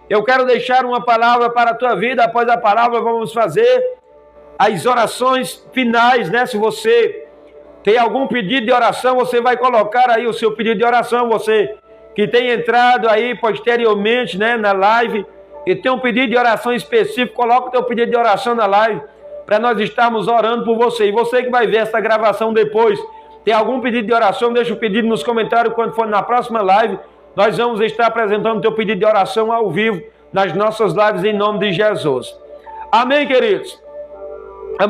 Eu quero deixar uma palavra para a tua vida. Após a palavra, vamos fazer as orações finais, né? Se você tem algum pedido de oração, você vai colocar aí o seu pedido de oração. Você que tem entrado aí posteriormente, né, na live e tem um pedido de oração específico, coloca o teu pedido de oração na live para nós estarmos orando por você. E você que vai ver essa gravação depois, tem algum pedido de oração, deixa o pedido nos comentários. Quando for na próxima live, nós vamos estar apresentando o teu pedido de oração ao vivo nas nossas lives em nome de Jesus. Amém, queridos?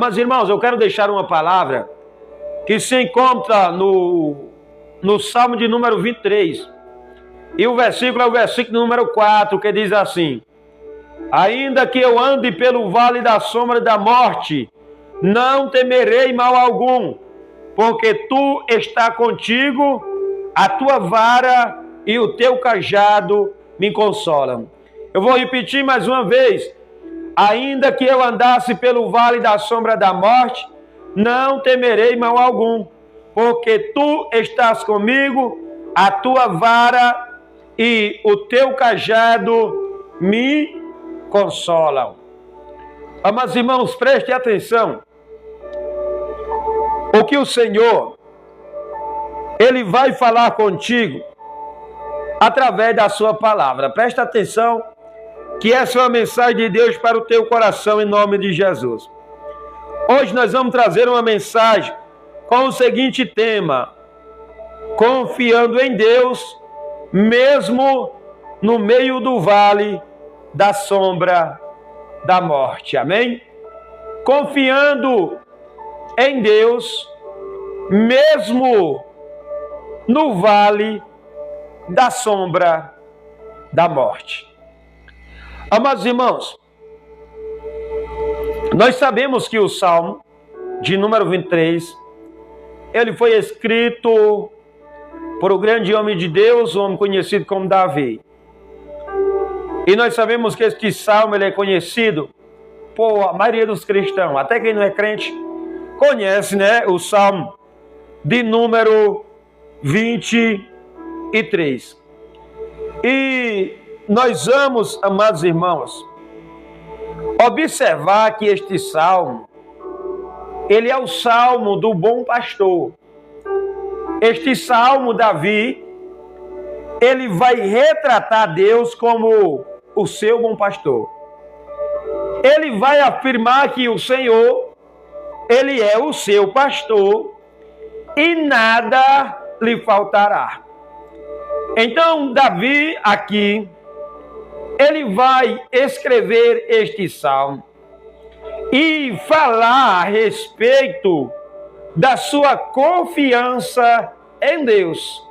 Mas, irmãos, eu quero deixar uma palavra que se encontra no Salmo de número 23. E o versículo é o versículo número 4, que diz assim: ainda que eu ande pelo vale da sombra da morte, não temerei mal algum, porque tu está contigo, a tua vara e o teu cajado me consolam. Eu vou repetir mais uma vez. Ainda que eu andasse pelo vale da sombra da morte, não temerei mal algum, porque tu estás comigo, a tua vara e o teu cajado me consolam. Amados irmãos, preste atenção. O que o Senhor, Ele vai falar contigo através da sua palavra. Presta atenção, que essa é uma mensagem de Deus para o teu coração em nome de Jesus. Hoje nós vamos trazer uma mensagem com o seguinte tema: confiando em Deus, mesmo no meio do vale da sombra da morte. Amém? Confiando em Deus, mesmo no vale da sombra da morte. Amados irmãos, nós sabemos que o Salmo de número 23, ele foi escrito por um grande homem de Deus, um homem conhecido como Davi. E nós sabemos que este salmo ele é conhecido por a maioria dos cristãos, até quem não é crente conhece, né, o Salmo de número 23. E nós vamos, amados irmãos, observar que este salmo, ele é o salmo do bom pastor. Este salmo, Davi, ele vai retratar Deus como o seu bom pastor. Ele vai afirmar que o Senhor, ele é o seu pastor e nada lhe faltará. Então, Davi aqui, ele vai escrever este salmo e falar a respeito da sua confiança em Deus.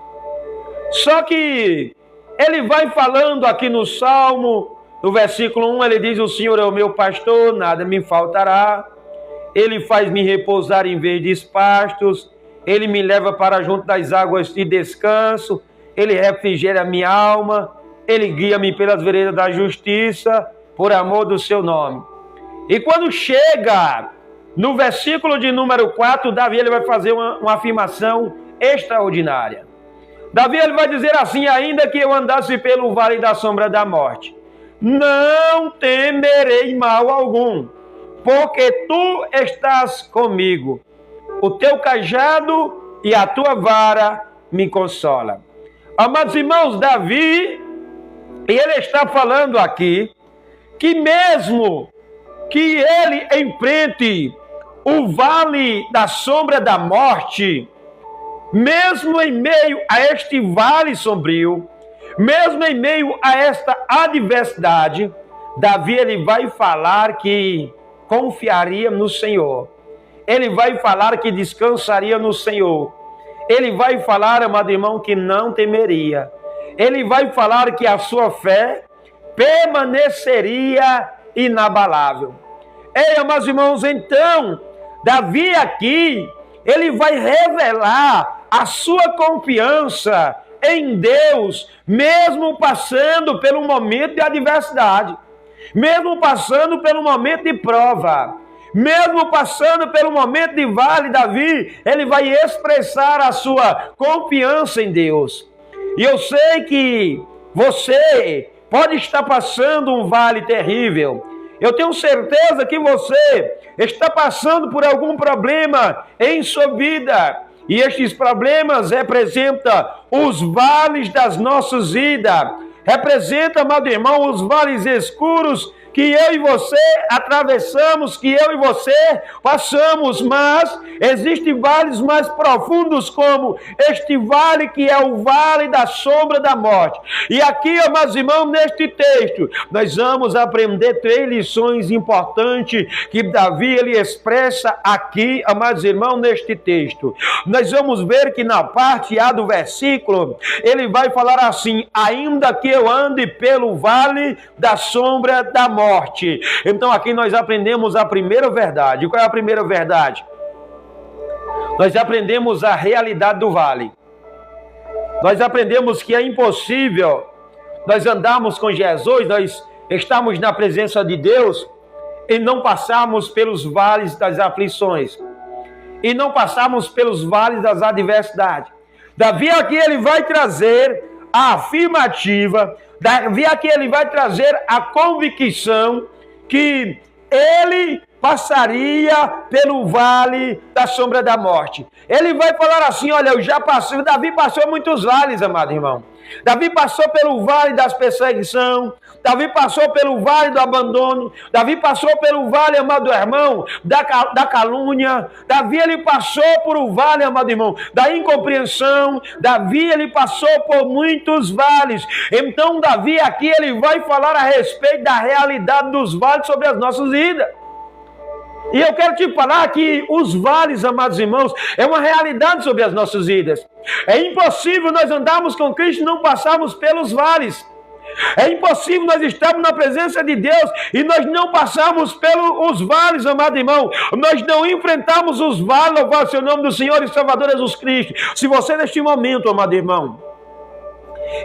Só que ele vai falando aqui no salmo, no versículo 1, ele diz: o Senhor é o meu pastor, nada me faltará. Ele faz-me repousar em verdes pastos, ele me leva para junto das águas de descanso, ele refrigera a minha alma, ele guia-me pelas veredas da justiça, por amor do seu nome. E quando chega no versículo de número 4, Davi ele vai fazer uma afirmação extraordinária. Davi ele vai dizer assim: ainda que eu andasse pelo vale da sombra da morte, não temerei mal algum, porque tu estás comigo, o teu cajado e a tua vara me consolam. Amados irmãos, Davi, ele está falando aqui que mesmo que ele enfrente o vale da sombra da morte, mesmo em meio a este vale sombrio, mesmo em meio a esta adversidade, Davi ele vai falar que confiaria no Senhor. Ele vai falar que descansaria no Senhor. Ele vai falar, amado irmão, que não temeria. Ele vai falar que a sua fé permaneceria inabalável. Ei, amados irmãos, então, Davi aqui, ele vai revelar a sua confiança em Deus, mesmo passando pelo momento de adversidade, mesmo passando pelo momento de prova, mesmo passando pelo momento de vale. Davi, ele vai expressar a sua confiança em Deus. E eu sei que você pode estar passando um vale terrível. Eu tenho certeza que você está passando por algum problema em sua vida. E estes problemas representam os vales das nossas vidas. Representa, amado irmão, os vales escuros que eu e você atravessamos, que eu e você passamos, mas existem vales mais profundos, como este vale que é o vale da sombra da morte. E aqui, amados irmãos, neste texto, nós vamos aprender 3 lições importantes que Davi ele expressa aqui, amados irmãos, neste texto. Nós vamos ver que na parte A do versículo, ele vai falar assim: ainda que eu ande pelo vale da sombra da morte. Então aqui nós aprendemos a primeira verdade. Qual é a primeira verdade? Nós aprendemos a realidade do vale. Nós aprendemos que é impossível nós andarmos com Jesus, nós estamos na presença de Deus e não passarmos pelos vales das aflições. E não passarmos pelos vales das adversidades. Davi aqui ele vai trazer a afirmativa, Davi aqui ele vai trazer a convicção que ele passaria pelo vale da sombra da morte. Ele vai falar assim: olha, eu já passei. Davi passou muitos vales, amado irmão. Davi passou pelo vale das perseguições, Davi passou pelo vale do abandono, Davi passou pelo vale, amado irmão, da calúnia. Davi ele passou por o vale, amado irmão, da incompreensão. Davi ele passou por muitos vales. Então Davi aqui ele vai falar a respeito da realidade dos vales sobre as nossas vidas. E eu quero te falar que os vales, amados irmãos, é uma realidade sobre as nossas vidas. É impossível nós andarmos com Cristo e não passarmos pelos vales. É impossível nós estarmos na presença de Deus e nós não passarmos pelos vales, amado irmão. Nós não enfrentamos os vales, louvado seja o nome do Senhor e Salvador Jesus Cristo. Se você neste momento, amado irmão,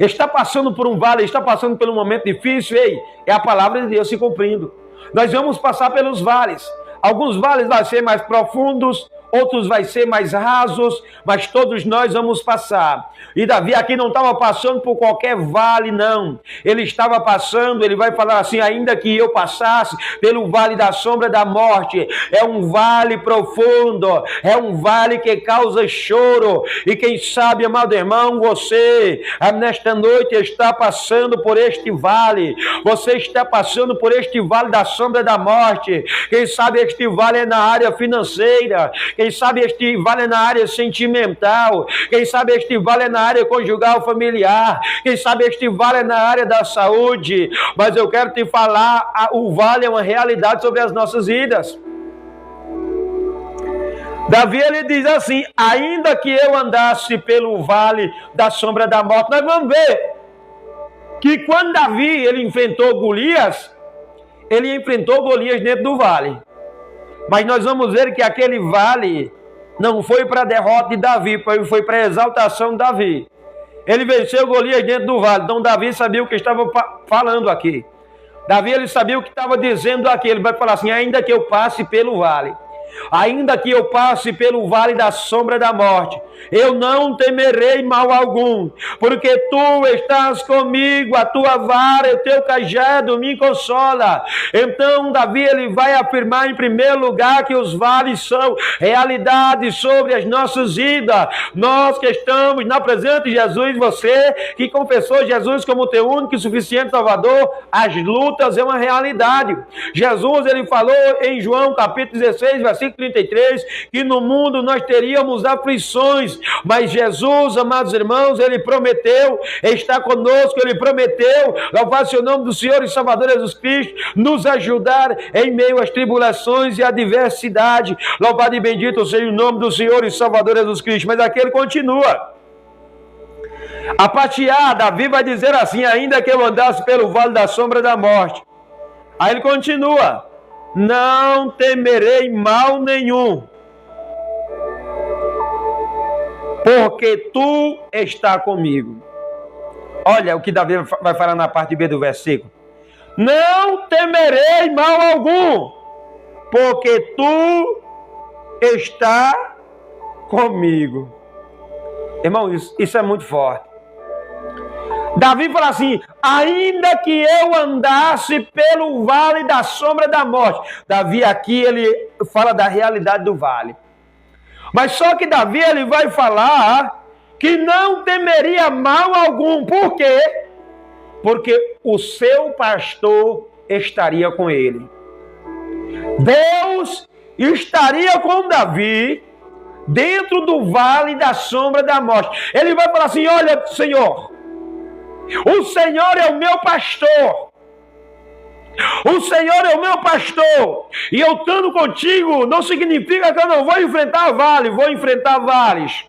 está passando por um vale, está passando por um momento difícil, ei, é a palavra de Deus se cumprindo. Nós vamos passar pelos vales. Alguns vales vão ser mais profundos, outros vai ser mais rasos, mas todos nós vamos passar. E Davi aqui não estava passando por qualquer vale, não. Ele estava passando, ele vai falar assim: ainda que eu passasse pelo vale da sombra da morte, é um vale profundo, é um vale que causa choro. E quem sabe, amado irmão, você nesta noite está passando por este vale. Você está passando por este vale da sombra da morte. Quem sabe este vale é na área financeira. Quem sabe este vale é na área sentimental. Quem sabe este vale é na área conjugal familiar. Quem sabe este vale é na área da saúde. Mas eu quero te falar, o vale é uma realidade sobre as nossas vidas. Davi ele diz assim: ainda que eu andasse pelo vale da sombra da morte. Nós vamos ver que quando Davi ele enfrentou Golias, ele enfrentou Golias dentro do vale. Mas nós vamos ver que aquele vale não foi para a derrota de Davi, foi para a exaltação de Davi. Ele venceu Golias dentro do vale. Então Davi sabia o que estava falando aqui. Davi ele sabia o que estava dizendo aqui. Ele vai falar assim: ainda que eu passe pelo vale, ainda que eu passe pelo vale da sombra da morte, eu não temerei mal algum, porque tu estás comigo, a tua vara e o teu cajado me consola. Então Davi ele vai afirmar em primeiro lugar que os vales são realidades sobre as nossas vidas. Nós que estamos na presença de Jesus, você que confessou Jesus como teu único e suficiente Salvador, as lutas é uma realidade. Jesus ele falou em João capítulo 16, versículo 33, que no mundo nós teríamos aflições, mas Jesus, amados irmãos, ele prometeu estar conosco, ele prometeu, louvado seja o nome do Senhor e Salvador Jesus Cristo, nos ajudar em meio às tribulações e à adversidade. Louvado e bendito seja o nome do Senhor e Salvador Jesus Cristo. Mas aqui ele continua. A parte A, Davi vai dizer assim: ainda que eu andasse pelo vale da sombra da morte. Aí ele continua: não temerei mal nenhum, porque tu está comigo. Olha o que Davi vai falar na parte B do versículo: não temerei mal algum, porque tu está comigo. Irmão, isso é muito forte. Davi fala assim: ainda que eu andasse pelo vale da sombra da morte. Davi aqui, ele fala da realidade do vale. Mas só que Davi, ele vai falar que não temeria mal algum. Por quê? Porque o seu pastor estaria com ele. Deus estaria com Davi dentro do vale da sombra da morte. Ele vai falar assim: olha, Senhor, o Senhor é o meu pastor. O Senhor é o meu pastor. E eu estando contigo não significa que eu não vou enfrentar vale, vou enfrentar vales.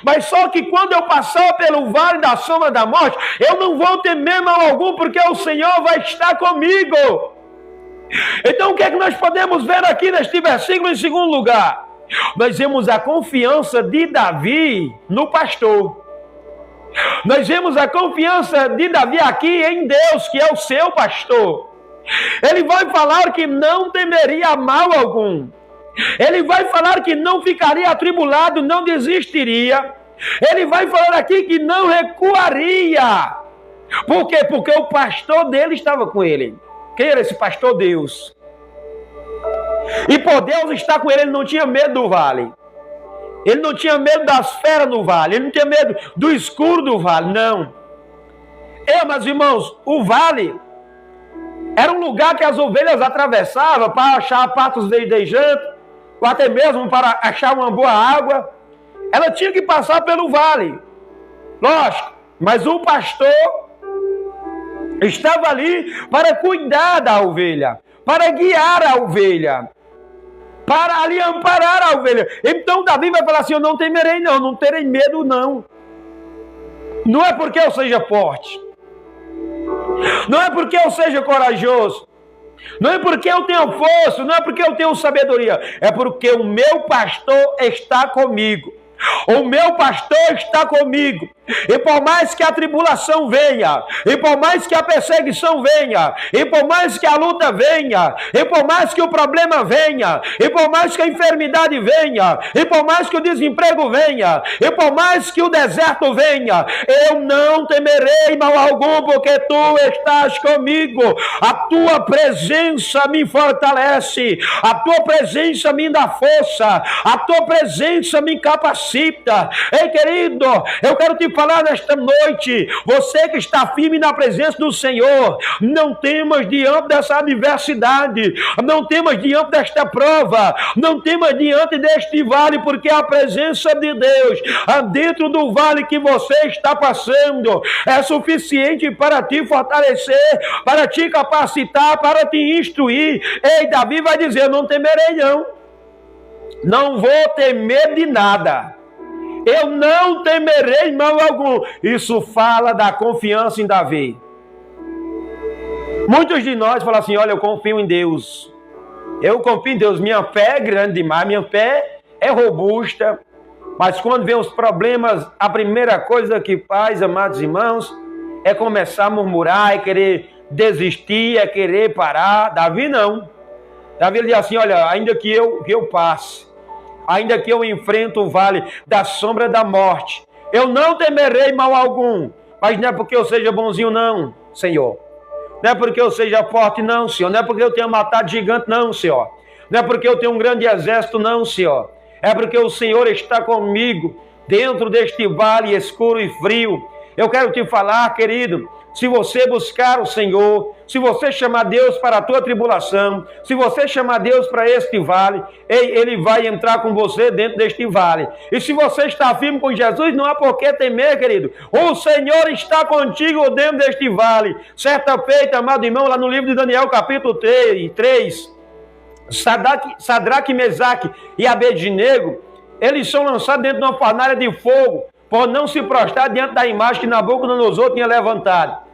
Mas só que quando eu passar pelo vale da sombra da morte, eu não vou temer mal algum, porque o Senhor vai estar comigo. Então o que é que nós podemos ver aqui neste versículo em segundo lugar? Nós vemos a confiança de Davi no pastor. Nós vemos a confiança de Davi aqui em Deus, que é o seu pastor. Ele vai falar que não temeria mal algum. Ele vai falar que não ficaria atribulado, não desistiria. Ele vai falar aqui que não recuaria. Por quê? Porque o pastor dele estava com ele. Quem era esse pastor? Deus. E por Deus estar com ele, ele não tinha medo do vale. Ele não tinha medo das feras no vale. Ele não tinha medo do escuro do vale, não. Meus irmãos, o vale era um lugar que as ovelhas atravessavam para achar patos verdejantes, ou até mesmo para achar uma boa água. Ela tinha que passar pelo vale. Lógico, mas o pastor estava ali para cuidar da ovelha, para guiar a ovelha, para ali amparar a ovelha. Então Davi vai falar assim: eu não temerei não, não terei medo não. Não é porque eu seja forte, não é porque eu seja corajoso, não é porque eu tenho força, não é porque eu tenho sabedoria, é porque o meu pastor está comigo. O meu pastor está comigo. E por mais que a tribulação venha, e por mais que a perseguição venha, e por mais que a luta venha, e por mais que o problema venha, e por mais que a enfermidade venha, e por mais que o desemprego venha, e por mais que o deserto venha, eu não temerei mal algum, porque tu estás comigo. A tua presença me fortalece, a tua presença me dá força, a tua presença me capacita. Ei, querido, eu quero te falar nesta noite, você que está firme na presença do Senhor, não temas diante dessa adversidade, não temas diante desta prova, não temas diante deste vale, porque a presença de Deus dentro do vale que você está passando é suficiente para te fortalecer, para te capacitar, para te instruir. Ei, Davi vai dizer: não temerei não, não vou temer de nada. Eu não temerei mal algum. Isso fala da confiança em Davi. Muitos de nós falam assim: olha, eu confio em Deus. Eu confio em Deus. Minha fé é grande demais. Minha fé é robusta. Mas quando vem os problemas, a primeira coisa que faz, amados irmãos, é começar a murmurar, é querer desistir, é querer parar. Davi não. Davi diz assim: olha, ainda que eu passe, ainda que eu enfrente o vale da sombra da morte, eu não temerei mal algum. Mas não é porque eu seja bonzinho não, Senhor. Não é porque eu seja forte não, Senhor. Não é porque eu tenha matado gigante não, Senhor. Não é porque eu tenho um grande exército não, Senhor. É porque o Senhor está comigo dentro deste vale escuro e frio. Eu quero te falar, querido, se você buscar o Senhor, se você chamar Deus para a tua tribulação, se você chamar Deus para este vale, Ele vai entrar com você dentro deste vale. E se você está firme com Jesus, não há por que temer, querido. O Senhor está contigo dentro deste vale. Certa feita, amado irmão, lá no livro de Daniel, capítulo 3, Sadraque, Mesaque e Abednego, eles são lançados dentro de uma fornalha de fogo, por não se prostrar diante da imagem que Nabucodonosor tinha levantado.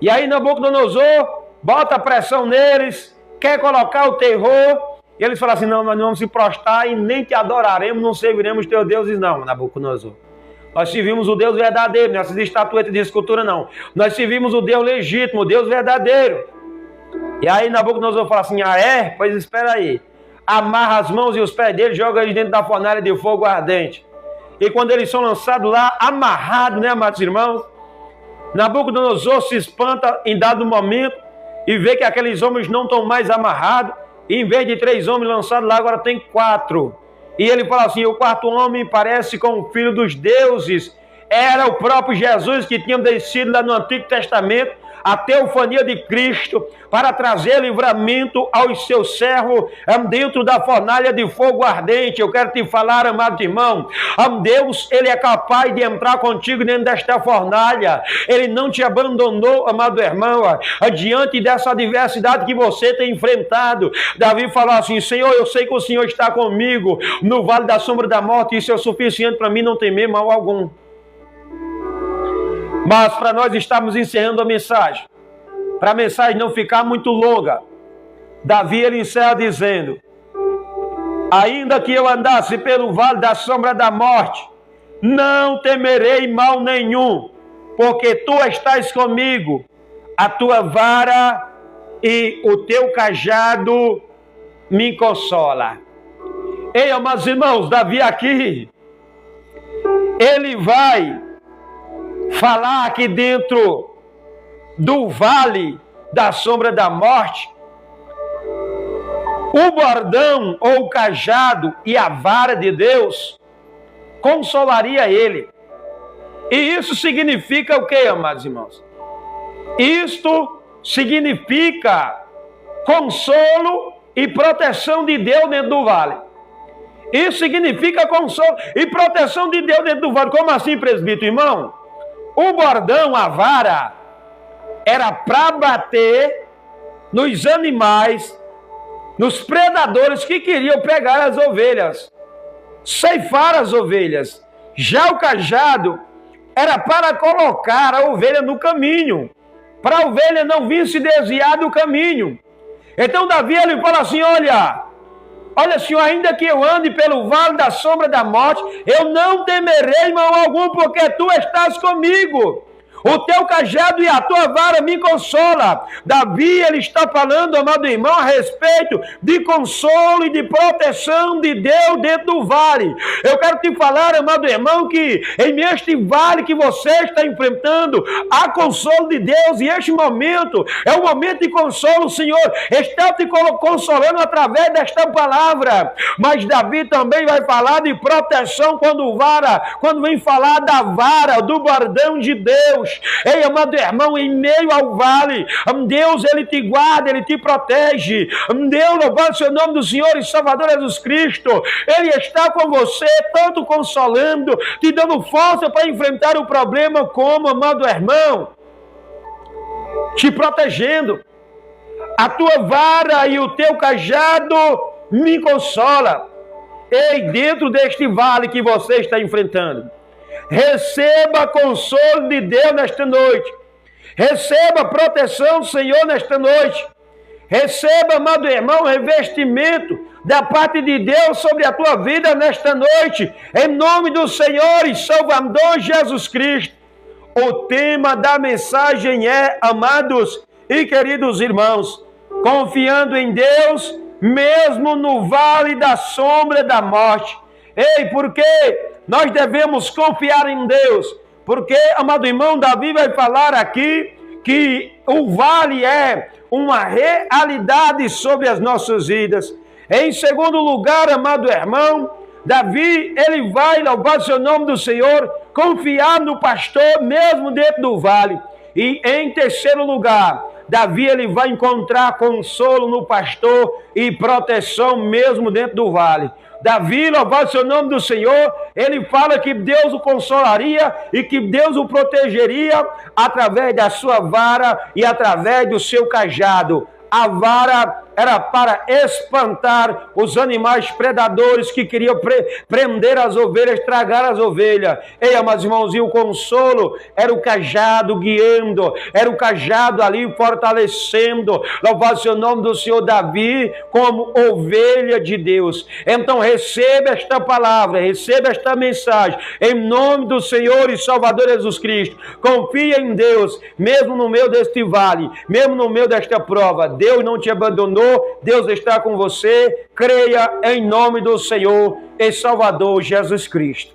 E aí Nabucodonosor bota pressão neles, quer colocar o terror, e eles falam assim: não, nós não vamos se prostrar e nem te adoraremos, não serviremos teus deuses não, Nabucodonosor. Nós servimos o Deus verdadeiro, não essas estatuetas de escultura não. Nós servimos o Deus legítimo, o Deus verdadeiro. E aí Nabucodonosor fala assim: ah é? Pois espera aí. Amarra as mãos e os pés dele, joga eles dentro da fornalha de fogo ardente. E quando eles são lançados lá, amarrados, né, amados irmãos? Nabucodonosor se espanta em dado momento e vê que aqueles homens não estão mais amarrados. E em vez de 3 homens lançados lá, agora tem 4. E ele fala assim: o 4º homem parece com o Filho dos deuses. Era o próprio Jesus que tinha descido lá no Antigo Testamento, a teofania de Cristo, para trazer livramento aos seus servos dentro da fornalha de fogo ardente. Eu quero te falar, amado irmão, Deus, Ele é capaz de entrar contigo dentro desta fornalha. Ele não te abandonou, amado irmão, diante dessa adversidade que você tem enfrentado. Davi falou assim: Senhor, eu sei que o Senhor está comigo no vale da sombra da morte, isso é o suficiente para mim, não temer mal algum. Mas para nós estamos encerrando a mensagem, para a mensagem não ficar muito longa, Davi ele encerra dizendo: ainda que eu andasse pelo vale da sombra da morte, não temerei mal nenhum, porque tu estás comigo, a tua vara e o teu cajado me consola. Ei, amados irmãos, Davi aqui, ele vai falar aqui dentro do vale da sombra da morte, o bordão ou o cajado e a vara de Deus consolaria ele. E isso significa o que, amados irmãos? Isto significa consolo e proteção de Deus dentro do vale. Isso significa consolo e proteção de Deus dentro do vale. Como assim, presbítero, irmão? O bordão, a vara, era para bater nos animais, nos predadores que queriam pegar as ovelhas, ceifar as ovelhas. Já o cajado era para colocar a ovelha no caminho, para a ovelha não vir se desviar do caminho. Então Davi ele fala assim: olha, Senhor, ainda que eu ande pelo vale da sombra da morte, eu não temerei mal algum, porque tu estás comigo. O teu cajado e a tua vara me consola. Davi, ele está falando, amado irmão, a respeito de consolo e de proteção de Deus dentro do vale. Eu quero te falar, amado irmão, que em este vale que você está enfrentando, há consolo de Deus, e este momento é um momento de consolo. O Senhor está te consolando através desta palavra. Mas Davi também vai falar de proteção quando vem falar da vara, do bordão de Deus. Ei, amado irmão, em meio ao vale, Deus, Ele te guarda, Ele te protege. Deus, louvado seja o nome do Senhor e Salvador Jesus Cristo. Ele está com você, tanto consolando, te dando força para enfrentar o problema, como, amado irmão, te protegendo. A tua vara e o teu cajado me consola. Ei, dentro deste vale que você está enfrentando, receba consolo de Deus nesta noite. Receba proteção do Senhor nesta noite. Receba, amado irmão, revestimento da parte de Deus sobre a tua vida nesta noite. Em nome do Senhor e Salvador Jesus Cristo. O tema da mensagem é, amados e queridos irmãos, confiando em Deus, mesmo no vale da sombra da morte. Ei, porque nós devemos confiar em Deus, porque, amado irmão, Davi vai falar aqui que o vale é uma realidade sobre as nossas vidas. Em segundo lugar, amado irmão, Davi, ele vai, louvar seu nome do Senhor, confiar no pastor mesmo dentro do vale. E em terceiro lugar, Davi ele vai encontrar consolo no pastor e proteção mesmo dentro do vale. Davi, louvado seu nome do Senhor, ele fala que Deus o consolaria e que Deus o protegeria através da sua vara e através do seu cajado. A vara era para espantar os animais predadores que queriam prender as ovelhas, tragar as ovelhas. Ei, amados irmãos, e o consolo era o cajado guiando, era o cajado ali fortalecendo. Louvado seja o nome do Senhor. Davi como ovelha de Deus. Então receba esta palavra, receba esta mensagem, em nome do Senhor e Salvador Jesus Cristo. Confia em Deus, mesmo no meio deste vale, mesmo no meio desta prova. Deus não te abandonou, Deus está com você. Creia em nome do Senhor e Salvador Jesus Cristo.